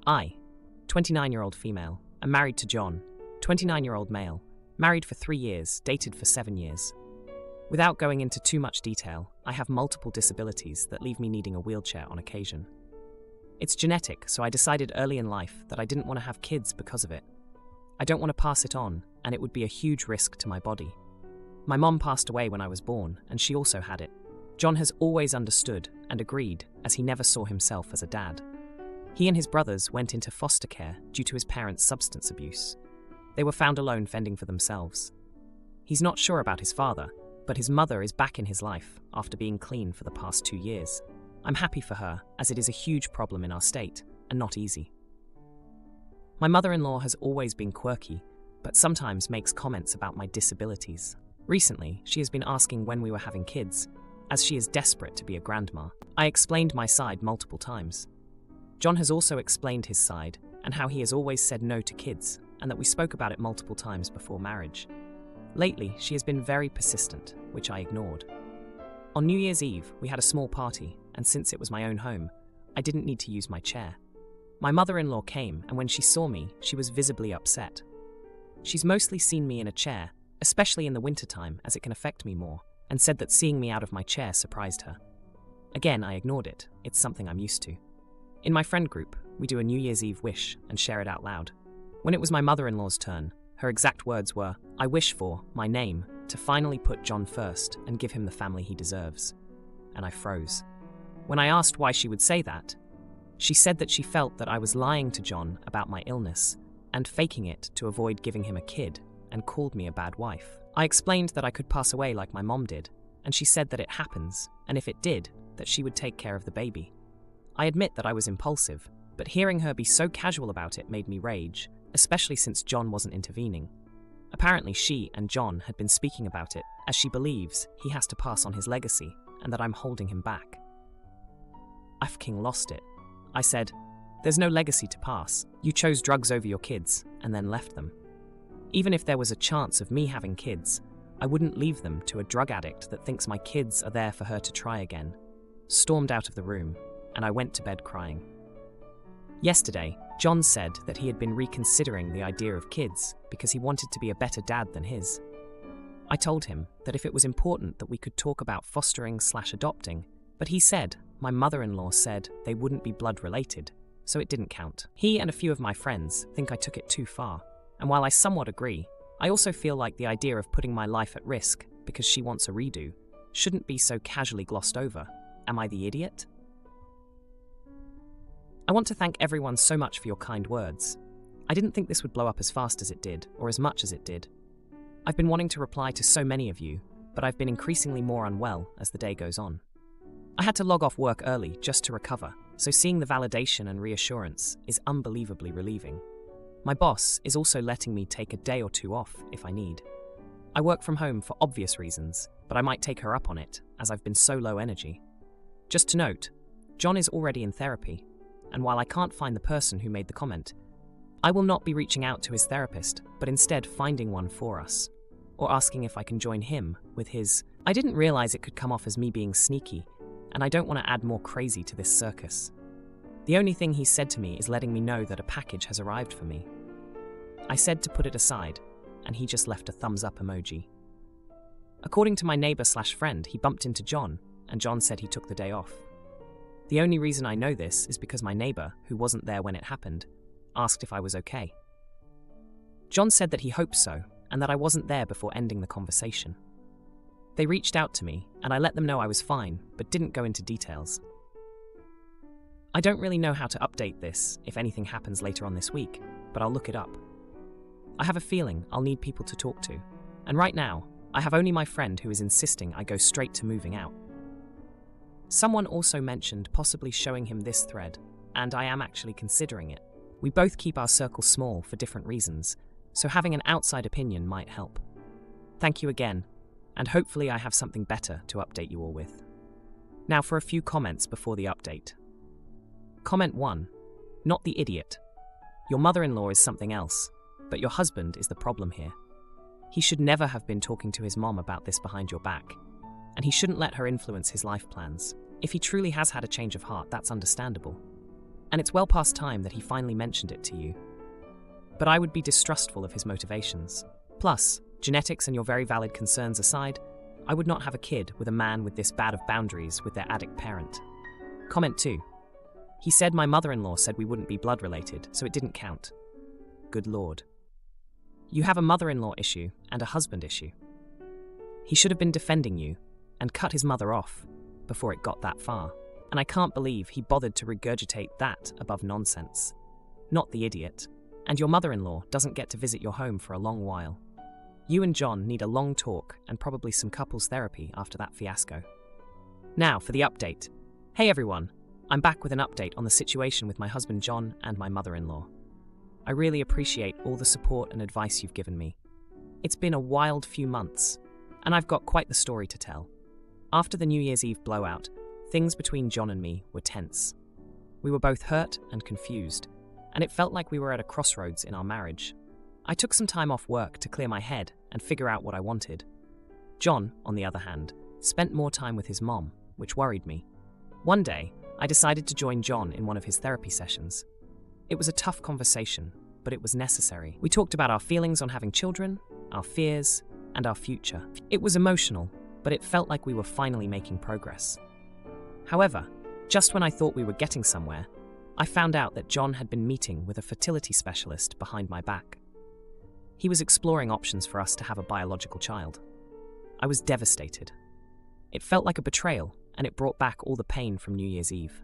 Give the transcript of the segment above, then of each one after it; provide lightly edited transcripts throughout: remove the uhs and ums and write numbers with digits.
I, 29-year-old female, am married to John, 29-year-old male, married for 3 years, dated for 7 years. Without going into too much detail, I have multiple disabilities that leave me needing a wheelchair on occasion. It's genetic, so I decided early in life that I didn't want to have kids because of it. I don't want to pass it on, and it would be a huge risk to my body. My mom passed away when I was born, and she also had it. John has always understood and agreed, as he never saw himself as a dad. He and his brothers went into foster care due to his parents' substance abuse. They were found alone fending for themselves. He's not sure about his father, but his mother is back in his life after being clean for the past 2 years. I'm happy for her, as it is a huge problem in our state, and not easy. My mother-in-law has always been quirky, but sometimes makes comments about my disabilities. Recently, she has been asking when we were having kids, as she is desperate to be a grandma. I explained my side multiple times. John has also explained his side, and how he has always said no to kids, and that we spoke about it multiple times before marriage. Lately, she has been very persistent, which I ignored. On New Year's Eve, we had a small party, and since it was my own home, I didn't need to use my chair. My mother-in-law came, and when she saw me, she was visibly upset. She's mostly seen me in a chair, especially in the wintertime, as it can affect me more, and said that seeing me out of my chair surprised her. Again, I ignored it. It's something I'm used to. In my friend group, we do a New Year's Eve wish and share it out loud. When it was my mother-in-law's turn, her exact words were, "I wish for my name to finally put John first and give him the family he deserves." And I froze. When I asked why she would say that, she said that she felt that I was lying to John about my illness and faking it to avoid giving him a kid, and called me a bad wife. I explained that I could pass away like my mom did, and she said that it happens, and if it did, that she would take care of the baby. I admit that I was impulsive, but hearing her be so casual about it made me rage, especially since John wasn't intervening. Apparently she and John had been speaking about it, as she believes he has to pass on his legacy, and that I'm holding him back. I fucking lost it. I said, "There's no legacy to pass. You chose drugs over your kids, and then left them. Even if there was a chance of me having kids, I wouldn't leave them to a drug addict that thinks my kids are there for her to try again." Stormed out of the room, and I went to bed crying. Yesterday, John said that he had been reconsidering the idea of kids because he wanted to be a better dad than his. I told him that if it was important that we could talk about fostering/adopting, but he said my mother-in-law said they wouldn't be blood related, so it didn't count. He and a few of my friends think I took it too far, and while I somewhat agree, I also feel like the idea of putting my life at risk because she wants a redo shouldn't be so casually glossed over. Am I the idiot? I want to thank everyone so much for your kind words. I didn't think this would blow up as fast as it did, or as much as it did. I've been wanting to reply to so many of you, but I've been increasingly more unwell as the day goes on. I had to log off work early just to recover, so seeing the validation and reassurance is unbelievably relieving. My boss is also letting me take a day or two off if I need. I work from home for obvious reasons, but I might take her up on it, as I've been so low energy. Just to note, John is already in therapy, and while I can't find the person who made the comment, I will not be reaching out to his therapist, but instead finding one for us, or asking if I can join him with his. I didn't realize it could come off as me being sneaky, and I don't want to add more crazy to this circus. The only thing he said to me is letting me know that a package has arrived for me. I said to put it aside, and he just left a thumbs up emoji. According to my neighbor/friend, he bumped into John, and John said he took the day off. The only reason I know this is because my neighbor, who wasn't there when it happened, asked if I was okay. John said that he hoped so, and that I wasn't there before ending the conversation. They reached out to me, and I let them know I was fine, but didn't go into details. I don't really know how to update this if anything happens later on this week, but I'll look it up. I have a feeling I'll need people to talk to, and right now, I have only my friend who is insisting I go straight to moving out. Someone also mentioned possibly showing him this thread, and I am actually considering it. We both keep our circle small for different reasons, so having an outside opinion might help. Thank you again, and hopefully I have something better to update you all with. Now for a few comments before the update. Comment 1. Not the idiot. Your mother-in-law is something else, but your husband is the problem here. He should never have been talking to his mom about this behind your back, and he shouldn't let her influence his life plans. If he truly has had a change of heart, that's understandable. and it's well past time that he finally mentioned it to you. But I would be distrustful of his motivations. Plus, genetics and your very valid concerns aside, I would not have a kid with a man with this bad of boundaries with their addict parent. Comment 2. He said my mother-in-law said we wouldn't be blood related, so it didn't count. Good Lord. You have a mother-in-law issue and a husband issue. He should have been defending you and cut his mother off before it got that far. And I can't believe he bothered to regurgitate that above nonsense. Not the idiot. And your mother-in-law doesn't get to visit your home for a long while. You and John need a long talk and probably some couples therapy after that fiasco. Now for the update. Hey everyone, I'm back with an update on the situation with my husband John and my mother-in-law. I really appreciate all the support and advice you've given me. It's been a wild few months, and I've got quite the story to tell. After the New Year's Eve blowout, things between John and me were tense. We were both hurt and confused, and it felt like we were at a crossroads in our marriage. I took some time off work to clear my head and figure out what I wanted. John, on the other hand, spent more time with his mom, which worried me. One day, I decided to join John in one of his therapy sessions. It was a tough conversation, but it was necessary. We talked about our feelings on having children, our fears, and our future. It was emotional, but it felt like we were finally making progress. However, just when I thought we were getting somewhere, I found out that John had been meeting with a fertility specialist behind my back. He was exploring options for us to have a biological child. I was devastated. It felt like a betrayal, and it brought back all the pain from New Year's Eve.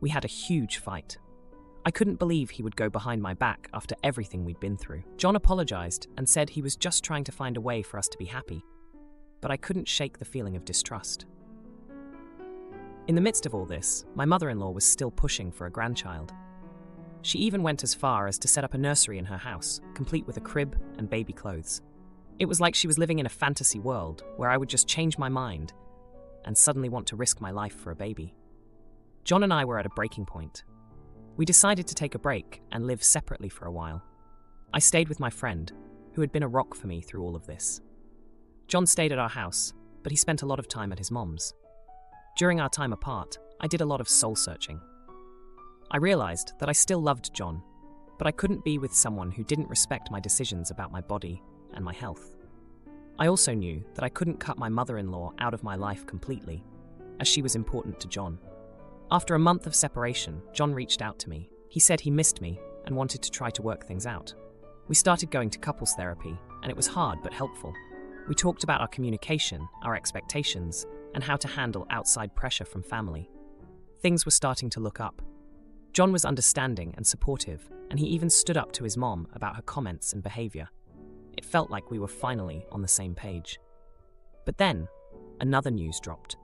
We had a huge fight. I couldn't believe he would go behind my back after everything we'd been through. John apologized and said he was just trying to find a way for us to be happy, but I couldn't shake the feeling of distrust. In the midst of all this, my mother-in-law was still pushing for a grandchild. She even went as far as to set up a nursery in her house, complete with a crib and baby clothes. It was like she was living in a fantasy world where I would just change my mind and suddenly want to risk my life for a baby. John and I were at a breaking point. We decided to take a break and live separately for a while. I stayed with my friend, who had been a rock for me through all of this. John stayed at our house, but he spent a lot of time at his mom's. During our time apart, I did a lot of soul-searching. I realized that I still loved John, but I couldn't be with someone who didn't respect my decisions about my body and my health. I also knew that I couldn't cut my mother-in-law out of my life completely, as she was important to John. After a month of separation, John reached out to me. He said he missed me and wanted to try to work things out. We started going to couples therapy, and it was hard but helpful. We talked about our communication, our expectations, and how to handle outside pressure from family. Things were starting to look up. John was understanding and supportive, and he even stood up to his mom about her comments and behavior. It felt like we were finally on the same page. But then, another news dropped.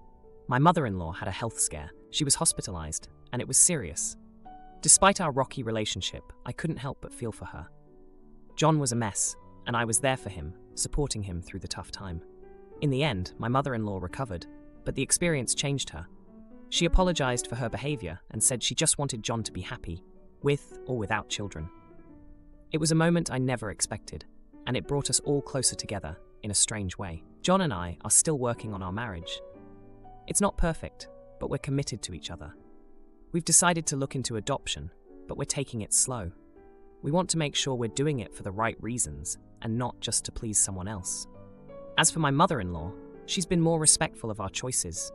My mother-in-law had a health scare. She was hospitalized, and it was serious. Despite our rocky relationship, I couldn't help but feel for her. John was a mess, and I was there for him, supporting him through the tough time. In the end, my mother-in-law recovered, but the experience changed her. She apologized for her behavior and said she just wanted John to be happy, with or without children. It was a moment I never expected, and it brought us all closer together in a strange way. John and I are still working on our marriage. It's not perfect, but we're committed to each other. We've decided to look into adoption, but we're taking it slow. We want to make sure we're doing it for the right reasons and not just to please someone else. As for my mother-in-law, she's been more respectful of our choices.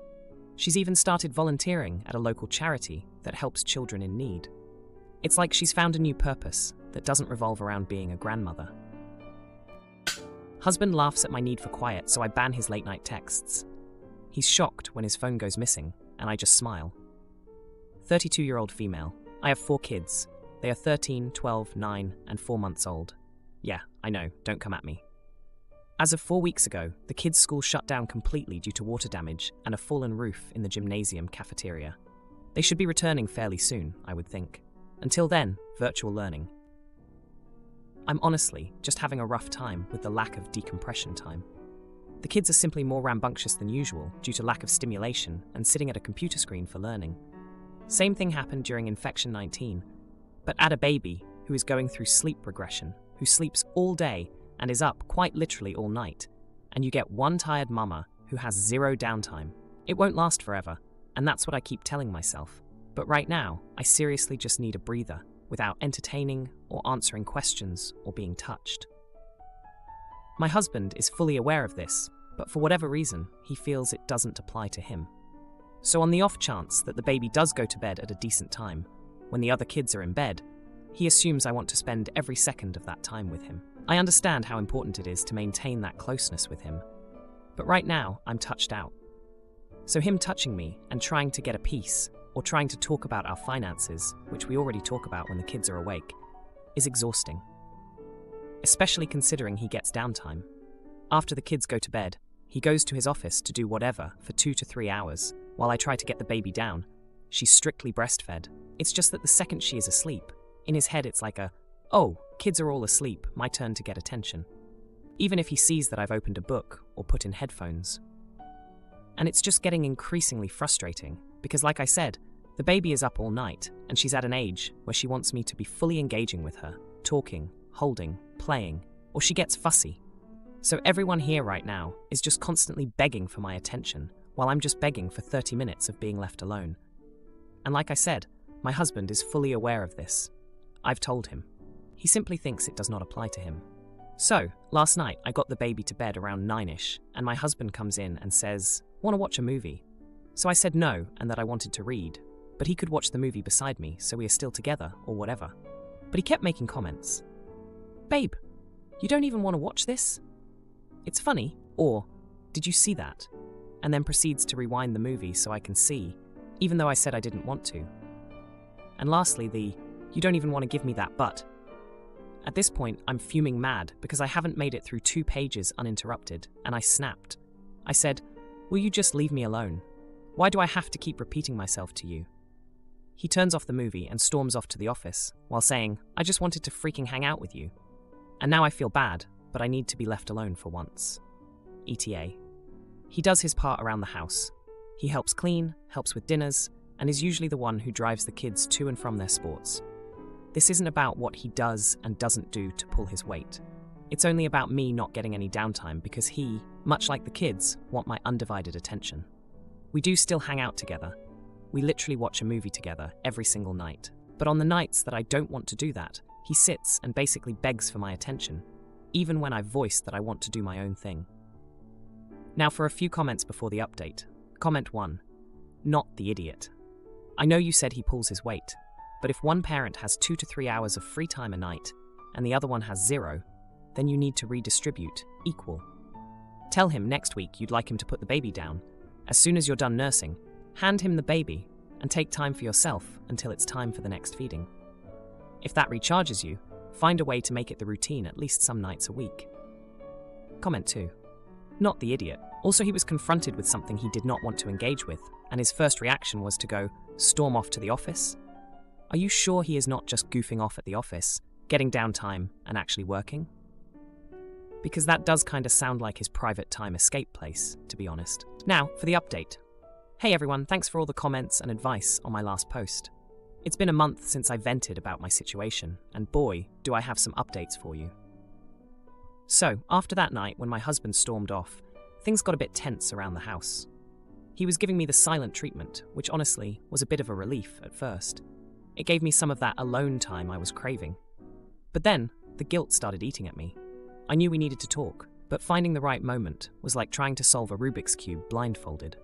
She's even started volunteering at a local charity that helps children in need. It's like she's found a new purpose that doesn't revolve around being a grandmother. Husband laughs at my need for quiet, so I ban his late-night texts. He's shocked when his phone goes missing, and I just smile. 32-year-old female. I have 4 kids. They are 13, 12, 9, and 4 months old. Yeah, I know, don't come at me. As of 4 weeks ago, the kids' school shut down completely due to water damage and a fallen roof in the gymnasium cafeteria. They should be returning fairly soon, I would think. Until then, virtual learning. I'm honestly just having a rough time with the lack of decompression time. The kids are simply more rambunctious than usual due to lack of stimulation and sitting at a computer screen for learning. Same thing happened during Infection 19, but add a baby who is going through sleep regression, who sleeps all day and is up quite literally all night, and you get one tired mama who has 0 downtime. It won't last forever, and that's what I keep telling myself, But right now, I seriously just need a breather without entertaining or answering questions or being touched. My husband is fully aware of this, but for whatever reason, he feels it doesn't apply to him. So on the off chance that the baby does go to bed at a decent time, when the other kids are in bed, he assumes I want to spend every second of that time with him. I understand how important it is to maintain that closeness with him, but right now I'm touched out. So him touching me and trying to get a piece, or trying to talk about our finances, which we already talk about when the kids are awake, is exhausting. Especially considering he gets downtime. After the kids go to bed, he goes to his office to do whatever for 2 to 3 hours, while I try to get the baby down. She's strictly breastfed. It's just that the second she is asleep, in his head it's like oh, kids are all asleep, my turn to get attention. Even if he sees that I've opened a book or put in headphones. And it's just getting increasingly frustrating, because like I said, the baby is up all night, and she's at an age where she wants me to be fully engaging with her, talking, holding, playing, or she gets fussy. So everyone here right now is just constantly begging for my attention, while I'm just begging for 30 minutes of being left alone. And like I said, my husband is fully aware of this. I've told him. He simply thinks it does not apply to him. So, last night I got the baby to bed around 9ish, and my husband comes in and says, "Want to watch a movie?" So I said no, and that I wanted to read, but he could watch the movie beside me, so we are still together, or whatever. But he kept making comments. "Babe, you don't even want to watch this? It's funny," or "Did you see that?" And then proceeds to rewind the movie so I can see, even though I said I didn't want to. And lastly, "You don't even want to give me that butt." At this point, I'm fuming mad because I haven't made it through 2 pages uninterrupted, and I snapped. I said, "Will you just leave me alone? Why do I have to keep repeating myself to you?" He turns off the movie and storms off to the office, while saying, "I just wanted to freaking hang out with you. And now I feel bad, but I need to be left alone for once." ETA. He does his part around the house. He helps clean, helps with dinners, and is usually the one who drives the kids to and from their sports. This isn't about what he does and doesn't do to pull his weight. It's only about me not getting any downtime because he, much like the kids, want my undivided attention. We do still hang out together. We literally watch a movie together every single night. But on the nights that I don't want to do that, he sits and basically begs for my attention, even when I've voiced that I want to do my own thing. Now for a few comments before the update. Comment 1. Not the idiot. I know you said he pulls his weight, but if one parent has 2 to 3 hours of free time a night, and the other one has 0, then you need to redistribute, equal. Tell him next week you'd like him to put the baby down. As soon as you're done nursing, hand him the baby, and take time for yourself until it's time for the next feeding. If that recharges you, find a way to make it the routine at least some nights a week. Comment 2. Not the idiot. Also, he was confronted with something he did not want to engage with, and his first reaction was to go storm off to the office. Are you sure he is not just goofing off at the office, getting downtime, and actually working? Because that does kind of sound like his private time escape place, to be honest. Now, for the update. Hey everyone, thanks for all the comments and advice on my last post. It's been a month since I vented about my situation, and boy, do I have some updates for you. So, after that night when my husband stormed off, things got a bit tense around the house. He was giving me the silent treatment, which honestly was a bit of a relief at first. It gave me some of that alone time I was craving. But then, the guilt started eating at me. I knew we needed to talk, but finding the right moment was like trying to solve a Rubik's Cube blindfolded.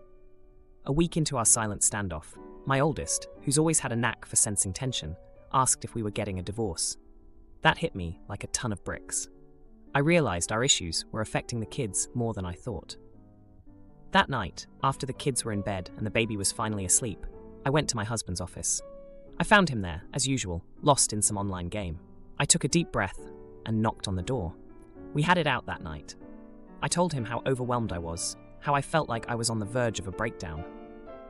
A week into our silent standoff, my oldest, who's always had a knack for sensing tension, asked if we were getting a divorce. That hit me like a ton of bricks. I realized our issues were affecting the kids more than I thought. That night, after the kids were in bed and the baby was finally asleep, I went to my husband's office. I found him there, as usual, lost in some online game. I took a deep breath and knocked on the door. We had it out that night. I told him how overwhelmed I was, how I felt like I was on the verge of a breakdown.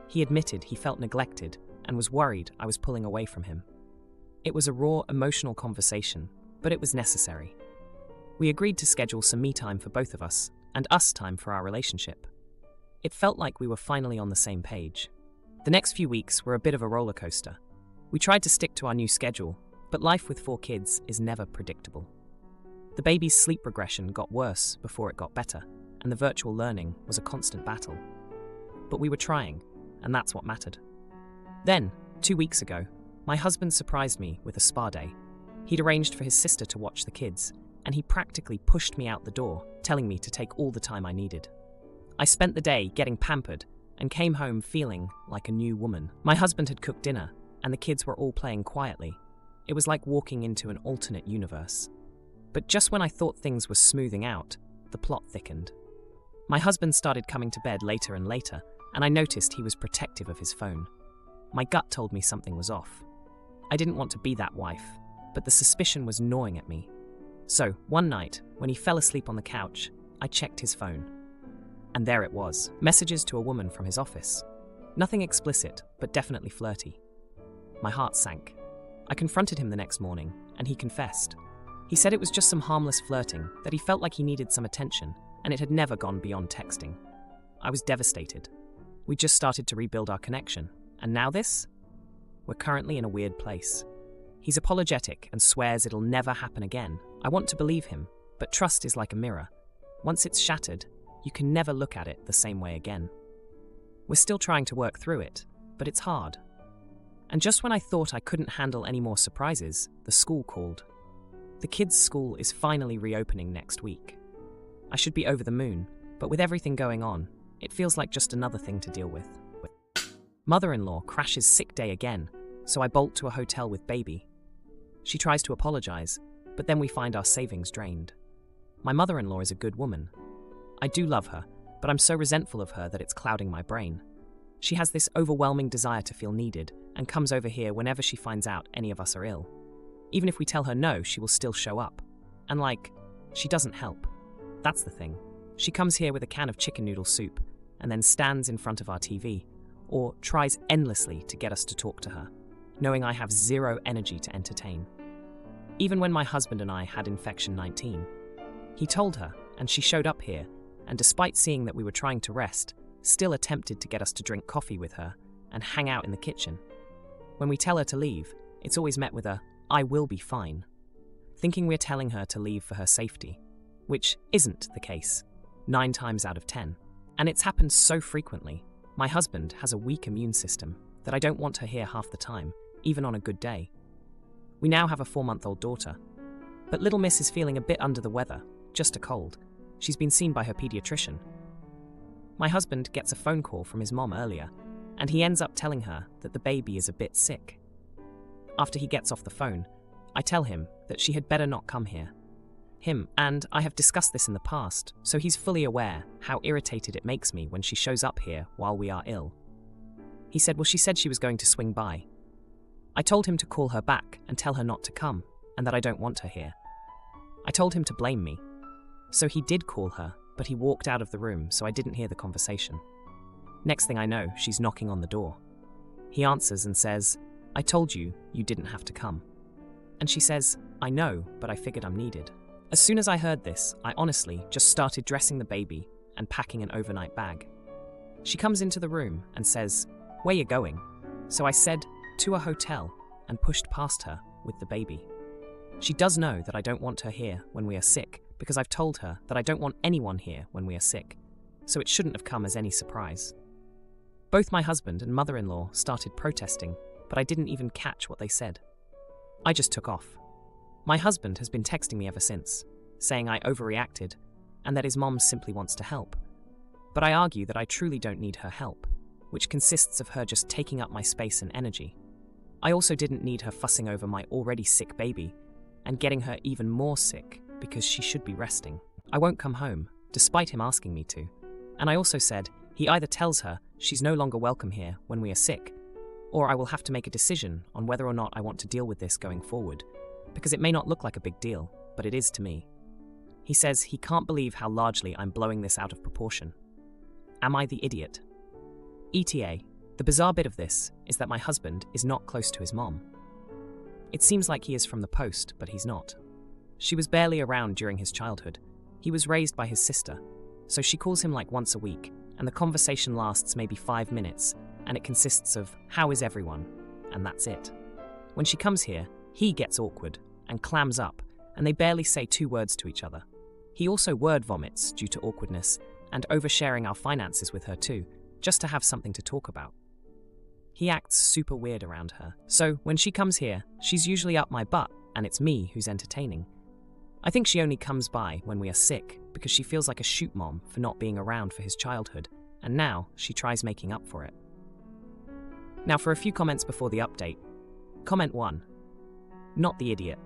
He admitted he felt neglected and was worried I was pulling away from him. It was a raw, emotional conversation, but it was necessary. We agreed to schedule some me time for both of us, and us time for our relationship. It felt like we were finally on the same page. The next few weeks were a bit of a roller coaster. We tried to stick to our new schedule, but life with 4 kids is never predictable. The baby's sleep regression got worse before it got better, and the virtual learning was a constant battle. But we were trying, and that's what mattered. Then, 2 weeks ago, my husband surprised me with a spa day. He'd arranged for his sister to watch the kids, and he practically pushed me out the door, telling me to take all the time I needed. I spent the day getting pampered and came home feeling like a new woman. My husband had cooked dinner, and the kids were all playing quietly. It was like walking into an alternate universe. But just when I thought things were smoothing out, the plot thickened. My husband started coming to bed later and later, and I noticed he was protective of his phone. My gut told me something was off. I didn't want to be that wife, but the suspicion was gnawing at me. So, one night, when he fell asleep on the couch, I checked his phone. And there it was, messages to a woman from his office. Nothing explicit, but definitely flirty. My heart sank. I confronted him the next morning, and he confessed. He said it was just some harmless flirting, that he felt like he needed some attention, and it had never gone beyond texting. I was devastated. We just started to rebuild our connection, and now this? We're currently in a weird place. He's apologetic and swears it'll never happen again. I want to believe him, but trust is like a mirror. Once it's shattered, you can never look at it the same way again. We're still trying to work through it, but it's hard. And just when I thought I couldn't handle any more surprises, the school called. The kids' school is finally reopening next week. I should be over the moon, but with everything going on, it feels like just another thing to deal with. Mother-in-law crashes sick day again, so I bolt to a hotel with baby. She tries to apologize, but then we find our savings drained. My mother-in-law is a good woman. I do love her, but I'm so resentful of her that it's clouding my brain. She has this overwhelming desire to feel needed and comes over here whenever she finds out any of us are ill. Even if we tell her no, she will still show up. And she doesn't help. That's the thing. She comes here with a can of chicken noodle soup and then stands in front of our TV, or tries endlessly to get us to talk to her, knowing I have zero energy to entertain. Even when my husband and I had infection 19, he told her, and she showed up here, and despite seeing that we were trying to rest, still attempted to get us to drink coffee with her and hang out in the kitchen. When we tell her to leave, it's always met with a, "I will be fine," thinking we're telling her to leave for her safety, which isn't the case, 9 times out of 10. And it's happened so frequently. My husband has a weak immune system that I don't want her here half the time, even on a good day. We now have a 4-month-old daughter, but little miss is feeling a bit under the weather, just a cold. She's been seen by her pediatrician. My husband gets a phone call from his mom earlier, and he ends up telling her that the baby is a bit sick. After he gets off the phone, I tell him that she had better not come here. And I have discussed this in the past, so he's fully aware how irritated it makes me when she shows up here while we are ill. He said, well, she said she was going to swing by. I told him to call her back and tell her not to come, and that I don't want her here. I told him to blame me. So he did call her, but he walked out of the room, so I didn't hear the conversation. Next thing I know, she's knocking on the door. He answers and says, "I told you, you didn't have to come." And she says, "I know, but I figured I'm needed." As soon as I heard this, I honestly just started dressing the baby and packing an overnight bag. She comes into the room and says, "Where you going?" So I said, "To a hotel," and pushed past her with the baby. She does know that I don't want her here when we are sick, because I've told her that I don't want anyone here when we are sick, so it shouldn't have come as any surprise. Both my husband and mother-in-law started protesting, but I didn't even catch what they said. I just took off. My husband has been texting me ever since, saying I overreacted and that his mom simply wants to help. But I argue that I truly don't need her help, which consists of her just taking up my space and energy. I also didn't need her fussing over my already sick baby and getting her even more sick because she should be resting. I won't come home, despite him asking me to. And I also said he either tells her she's no longer welcome here when we are sick, or I will have to make a decision on whether or not I want to deal with this going forward, because it may not look like a big deal, but it is to me. He says he can't believe how largely I'm blowing this out of proportion. Am I the idiot? ETA, the bizarre bit of this is that my husband is not close to his mom. It seems like he is from the post, but he's not. She was barely around during his childhood. He was raised by his sister, so she calls him like once a week, and the conversation lasts maybe 5 minutes, and it consists of, "How is everyone?" And that's it. When she comes here, he gets awkward and clams up, and they barely say 2 words to each other. He also word vomits due to awkwardness and oversharing our finances with her too, just to have something to talk about. He acts super weird around her. So when she comes here, she's usually up my butt, and it's me who's entertaining. I think she only comes by when we are sick because she feels like a shoot mom for not being around for his childhood, and now she tries making up for it. Now for a few comments before the update. Comment 1. Not the idiot.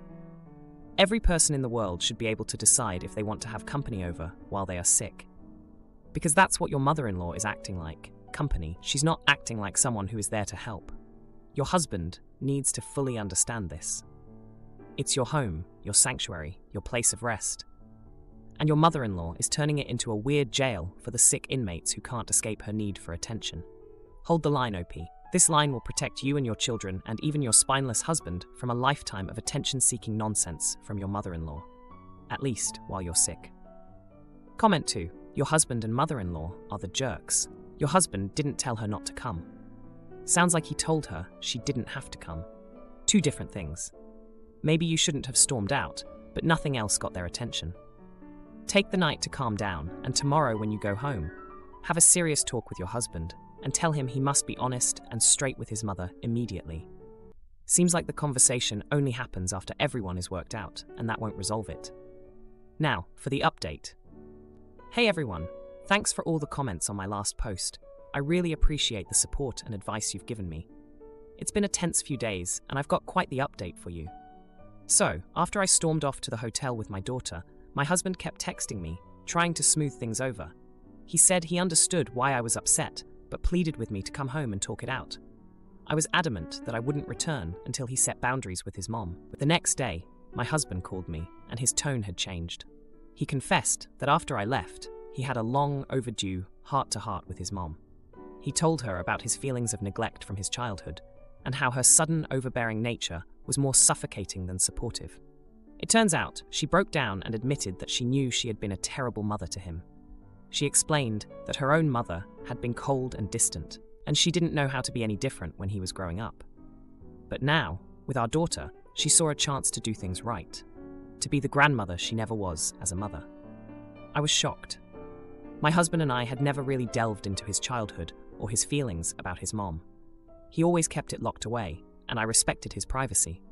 Every person in the world should be able to decide if they want to have company over while they are sick. Because that's what your mother-in-law is acting like, company. She's not acting like someone who is there to help. Your husband needs to fully understand this. It's your home, your sanctuary, your place of rest. And your mother-in-law is turning it into a weird jail for the sick inmates who can't escape her need for attention. Hold the line, OP. This line will protect you and your children and even your spineless husband from a lifetime of attention-seeking nonsense from your mother-in-law. At least while you're sick. Comment 2. Your husband and mother-in-law are the jerks. Your husband didn't tell her not to come. Sounds like he told her she didn't have to come. Two different things. Maybe you shouldn't have stormed out, but nothing else got their attention. Take the night to calm down, and tomorrow when you go home, have a serious talk with your husband and tell him he must be honest and straight with his mother immediately. Seems like the conversation only happens after everyone is worked out, and that won't resolve it. Now, for the update. Hey everyone, thanks for all the comments on my last post. I really appreciate the support and advice you've given me. It's been a tense few days, and I've got quite the update for you. So, after I stormed off to the hotel with my daughter, my husband kept texting me, trying to smooth things over. He said he understood why I was upset, but pleaded with me to come home and talk it out. I was adamant that I wouldn't return until he set boundaries with his mom. But the next day, my husband called me, and his tone had changed. He confessed that after I left, he had a long overdue heart-to-heart with his mom. He told her about his feelings of neglect from his childhood, and how her sudden overbearing nature was more suffocating than supportive. It turns out she broke down and admitted that she knew she had been a terrible mother to him. She explained that her own mother had been cold and distant, and she didn't know how to be any different when he was growing up. But now, with our daughter, she saw a chance to do things right, to be the grandmother she never was as a mother. I was shocked. My husband and I had never really delved into his childhood or his feelings about his mom. He always kept it locked away, and I respected his privacy.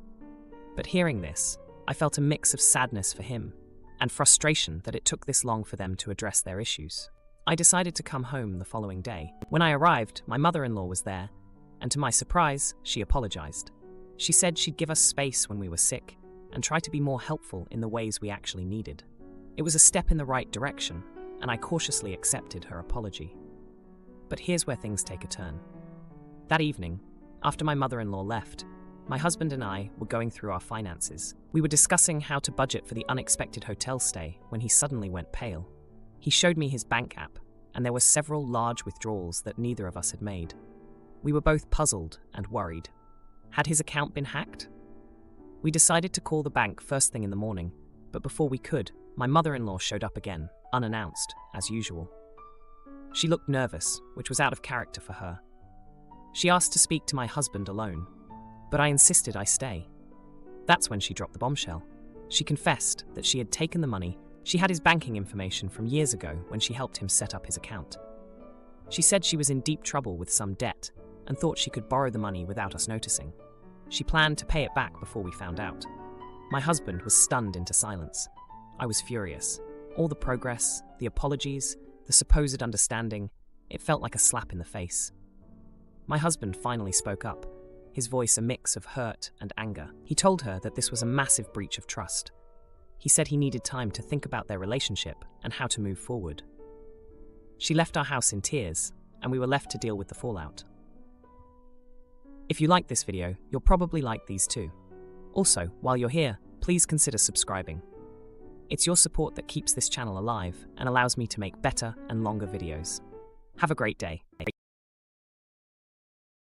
But hearing this, I felt a mix of sadness for him and frustration that it took this long for them to address their issues. I decided to come home the following day. When I arrived, my mother-in-law was there, and to my surprise, she apologized. She said she'd give us space when we were sick and try to be more helpful in the ways we actually needed. It was a step in the right direction, and I cautiously accepted her apology. But here's where things take a turn. That evening, after my mother-in-law left, my husband and I were going through our finances. We were discussing how to budget for the unexpected hotel stay when he suddenly went pale. He showed me his bank app, and there were several large withdrawals that neither of us had made. We were both puzzled and worried. Had his account been hacked? We decided to call the bank first thing in the morning, but before we could, my mother-in-law showed up again, unannounced, as usual. She looked nervous, which was out of character for her. She asked to speak to my husband alone, but I insisted I stay. That's when she dropped the bombshell. She confessed that she had taken the money. She had his banking information from years ago when she helped him set up his account. She said she was in deep trouble with some debt and thought she could borrow the money without us noticing. She planned to pay it back before we found out. My husband was stunned into silence. I was furious. All the progress, the apologies, the supposed understanding, it felt like a slap in the face. My husband finally spoke up, his voice a mix of hurt and anger. He told her that this was a massive breach of trust. He said he needed time to think about their relationship and how to move forward. She left our house in tears, and we were left to deal with the fallout. If you like this video, you'll probably like these too. Also, while you're here, please consider subscribing. It's your support that keeps this channel alive and allows me to make better and longer videos. Have a great day.